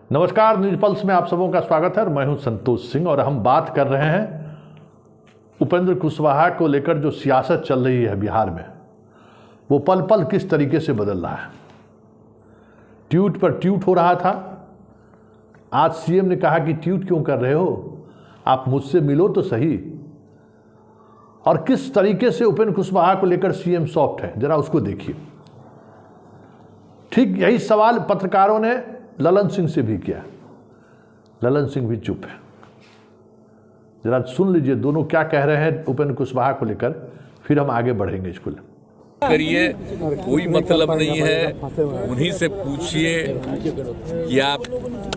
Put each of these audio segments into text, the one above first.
नमस्कार, news pulse में आप सबों का स्वागत है और मैं हूं संतोष सिंह। और हम बात कर रहे हैं उपेंद्र कुशवाहा को लेकर जो सियासत चल रही है बिहार में, वो पल पल किस तरीके से बदल रहा है। ट्वीट पर ट्वीट हो रहा था। आज सीएम ने कहा कि ट्वीट क्यों कर रहे हो, आप मुझसे मिलो तो सही। और किस तरीके से उपेंद्र कुशवाहा को लेकर सीएम सॉफ्ट है, जरा उसको देखिए। ठीक यही सवाल पत्रकारों ने ललन सिंह से भी किया। ललन सिंह भी चुप है। जरा सुन लीजिए दोनों क्या कह रहे हैं उपेंद्र कुशवाहा को लेकर, फिर हम आगे बढ़ेंगे। इसको करिए, कोई मतलब नहीं है। उन्हीं से पूछिए कि आप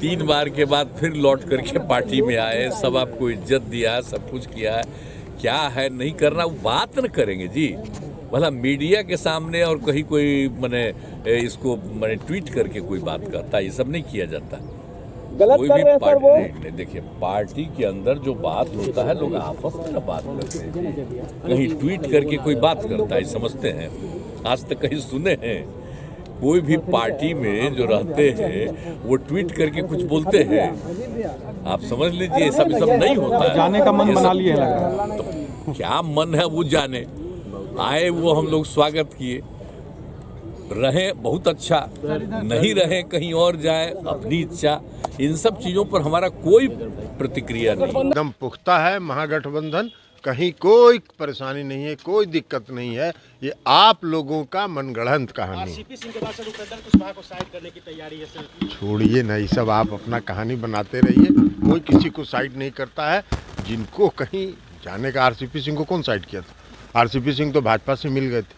3 बार के बाद फिर लौट करके पार्टी में आए, सब आपको इज्जत दिया, सब कुछ किया है, क्या है नहीं करना, वो बात न करेंगे जी। भला मीडिया के सामने और कहीं कोई मैंने इसको मैंने ट्वीट करके कोई बात करता, ये सब नहीं किया जाता। कोई भी पार्टी देखिए, पार्टी के अंदर जो बात होता है लोग आपस में ना बात करते हैं, कहीं ट्वीट करके कोई बात करता है समझते हैं। आज तक कहीं सुने हैं कोई भी पार्टी में जो रहते हैं वो ट्वीट करके कुछ बोलते हैं? आप समझ लीजिए, सब नहीं होता है। जाने का मन बना लिए लगा। तो क्या मन है वो जाने। आए वो हम लोग स्वागत किए, रहे बहुत अच्छा, नहीं रहे कहीं और जाए, अपनी इच्छा। इन सब चीजों पर हमारा कोई प्रतिक्रिया नहीं। एकदम पुख्ता है महागठबंधन, कहीं कोई परेशानी नहीं है, कोई दिक्कत नहीं है। ये आप लोगों का मनगढ़ंत कहानी। छोड़िए नहीं, सब आप अपना कहानी बनाते रहिए, कोई किसी को साइड नहीं करता है। जिनको कहीं जाने का, आरसीपी सिंह को कौन साइड किया था? आरसीपी सिंह तो भाजपा से मिल गए थे,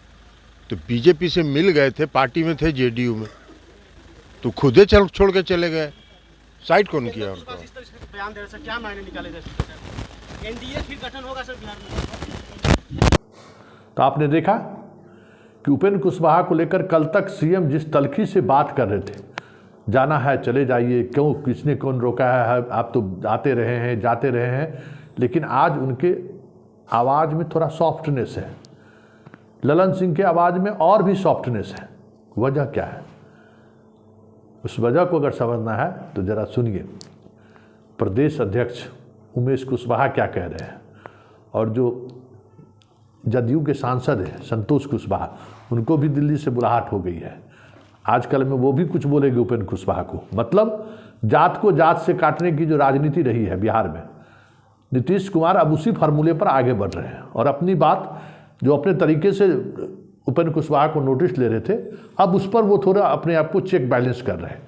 तो बीजेपी से मिल गए थे, पार्टी में थे जेडीयू में, तो खुद ही छोड़ के चले गए। साइड कौन किया उनको? बयान दे रहे सर, क्या मायने निकाले जा सकते हैं? एनडीए फिर गठन होगा सर बिहार में। तो आपने देखा कि उपेंद्र कुशवाहा को लेकर कल तक सीएम जिस तलखी से बात कर रहे थे, जाना है चले जाइए, क्यों किसने कौन रोका है, आप तो आते रहे हैं जाते रहे हैं, लेकिन आज उनके आवाज़ में थोड़ा सॉफ्टनेस है। ललन सिंह के आवाज़ में और भी सॉफ्टनेस है। वजह क्या है? उस वजह को अगर समझना है तो ज़रा सुनिए। प्रदेश अध्यक्ष उमेश कुशवाहा क्या कह रहे हैं, और जो जदयू के सांसद हैं संतोष कुशवाहा, उनको भी दिल्ली से बुलाहट हो गई है। आजकल में वो भी कुछ बोलेंगे उपेंद्र कुशवाहा को। मतलब जात को जात से काटने की जो राजनीति रही है बिहार में, नीतीश कुमार अब उसी फार्मूले पर आगे बढ़ रहे हैं और अपनी बात जो अपने तरीके से उपेंद्र कुशवाहा को नोटिस ले रहे थे, अब उस पर वो थोड़ा अपने आप को चेक बैलेंस कर रहे हैं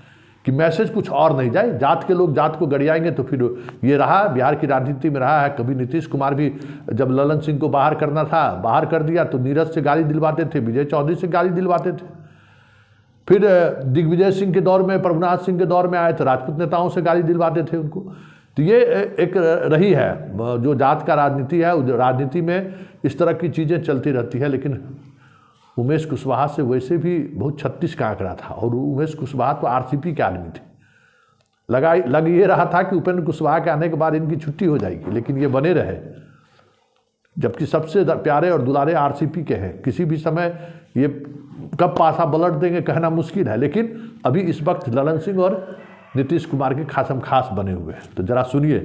कि मैसेज कुछ और नहीं जाए। जात के लोग जात को गड़ियाएंगे तो फिर ये रहा, बिहार की राजनीति में रहा है। कभी नीतीश कुमार भी जब ललन सिंह को बाहर करना था, बाहर कर दिया तो नीरज से गाली दिलवाते थे, विजय चौधरी से गाली दिलवाते थे। फिर दिग्विजय सिंह के दौर में, प्रभुनाथ सिंह के दौर में आए तो राजपूत नेताओं से गाली दिलवाते थे उनको। तो ये एक रही है जो जात का राजनीति है। राजनीति में इस तरह की चीज़ें चलती रहती है। लेकिन उमेश कुशवाहा से वैसे भी बहुत 36 का आंकड़ा था, और उमेश कुशवाहा तो आरसीपी के आदमी थे। लग ये रहा था कि उपेंद्र कुशवाहा के आने के बाद इनकी छुट्टी हो जाएगी, लेकिन ये बने रहे, जबकि सबसे प्यारे और दुलारे आरसीपी के हैं। किसी भी समय ये कब पासा पलट देंगे कहना मुश्किल है, लेकिन अभी इस वक्त ललन सिंह और नीतीश कुमार के खासम खास बने हुए हैं। तो जरा सुनिए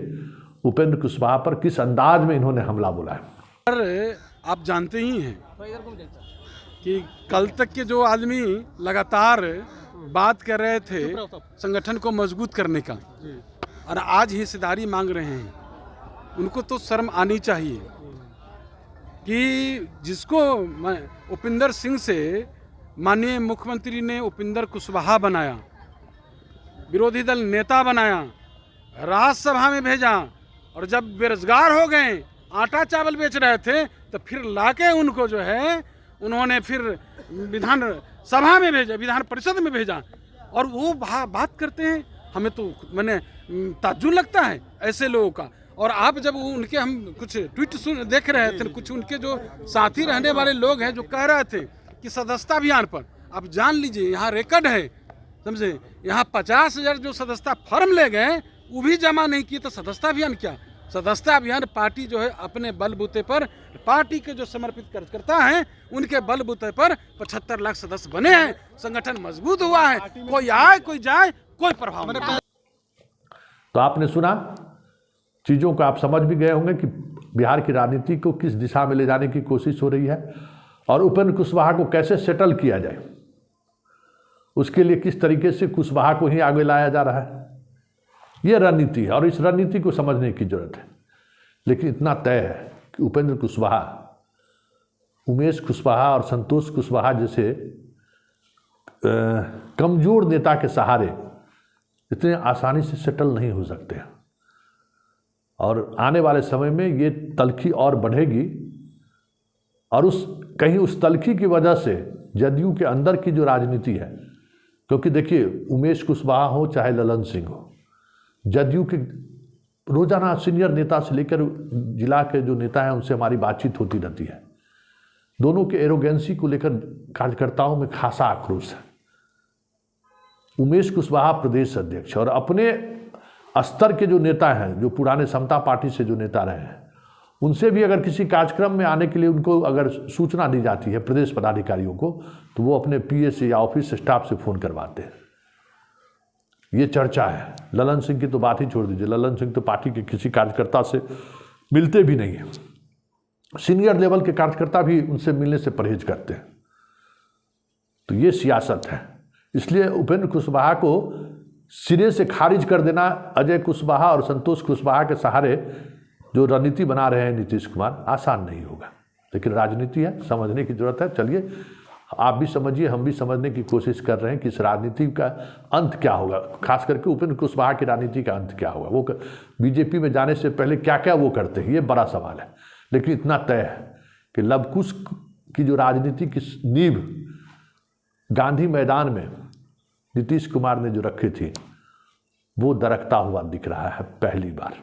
उपेंद्र कुशवाहा पर किस अंदाज में इन्होंने हमला बोला है। आप जानते ही हैं कि कल तक के जो आदमी लगातार बात कर रहे थे संगठन को मजबूत करने का, और आज हिस्सेदारी मांग रहे हैं, उनको तो शर्म आनी चाहिए कि जिसको उपेंद्र सिंह से माननीय मुख्यमंत्री ने उपेंद्र कुशवाहा बनाया, विरोधी दल नेता बनाया, राज्यसभा में भेजा, और जब बेरोजगार हो गए, आटा चावल बेच रहे थे, तो फिर लाके उनको जो है उन्होंने फिर विधान सभा में भेजा, विधान परिषद में भेजा, और वो बात करते हैं। हमें तो मैंने ताज्जुब लगता है ऐसे लोगों का। और आप जब उनके हम कुछ ट्वीट देख रहे थे, कुछ उनके जो साथी रहने वाले लोग हैं जो कह रहे थे कि सदस्यता अभियान पर, आप जान लीजिए यहाँ रिकॉर्ड है, समझे, यहाँ 50,000 जो सदस्यता फॉर्म ले गए वो भी जमा नहीं किए, तो सदस्यता अभियान क्या? सदस्यता अभियान पार्टी जो है अपने बलबूते पर, पार्टी के जो समर्पित कार्यकर्ता हैं उनके बलबूते पर 75 लाख सदस्य बने हैं, संगठन मजबूत हुआ है। कोई आए कोई जाए कोई प्रभाव नहीं। तो आपने सुना, चीज़ों को आप समझ भी गए होंगे कि बिहार की राजनीति को किस दिशा में ले जाने की कोशिश हो रही है और उपेंद्र कुशवाहा को कैसे सेटल किया जाए, उसके लिए किस तरीके से कुशवाहा को ही आगे लाया जा रहा है। ये रणनीति है और इस रणनीति को समझने की जरूरत है। लेकिन इतना तय है कि उपेंद्र कुशवाहा, उमेश कुशवाहा और संतोष कुशवाहा जैसे कमजोर नेता के सहारे इतने आसानी से सेटल नहीं हो सकते हैं और आने वाले समय में ये तल्खी और बढ़ेगी और उस तल्खी की वजह से जदयू के अंदर की जो राजनीति है, क्योंकि देखिए उमेश कुशवाहा हो चाहे ललन सिंह हो, जदयू के रोजाना सीनियर नेता से लेकर जिला के जो नेता हैं उनसे हमारी बातचीत होती रहती है। दोनों के एरोगेंसी को लेकर कार्यकर्ताओं में खासा आक्रोश है। उमेश कुशवाहा प्रदेश अध्यक्ष और अपने स्तर के जो नेता हैं, जो पुराने समता पार्टी से जो नेता रहे हैं, उनसे भी अगर किसी कार्यक्रम में आने के लिए उनको अगर सूचना दी जाती है प्रदेश पदाधिकारियों को, तो वो अपने पीए या ऑफिस स्टाफ से फ़ोन करवाते हैं। ये चर्चा है। ललन सिंह की तो बात ही छोड़ दीजिए, ललन सिंह तो पार्टी के किसी कार्यकर्ता से मिलते भी नहीं हैं। सीनियर लेवल के कार्यकर्ता भी उनसे मिलने से परहेज करते हैं। तो ये सियासत है। इसलिए उपेंद्र कुशवाहा को सिरे से खारिज कर देना अजय कुशवाहा और संतोष कुशवाहा के सहारे जो रणनीति बना रहे हैं नीतीश कुमार, आसान नहीं होगा। लेकिन राजनीति है, समझने की जरूरत है। चलिए आप भी समझिए, हम भी समझने की कोशिश कर रहे हैं कि इस राजनीति का अंत क्या होगा, खास करके उपेंद्र कुशवाहा की राजनीति का अंत क्या होगा। वो बीजेपी में जाने से पहले क्या क्या वो करते हैं, ये बड़ा सवाल है। लेकिन इतना तय है कि लवकुश की जो राजनीति की नींव गांधी मैदान में नीतीश कुमार ने जो रखी थी, वो दरकता हुआ दिख रहा है पहली बार।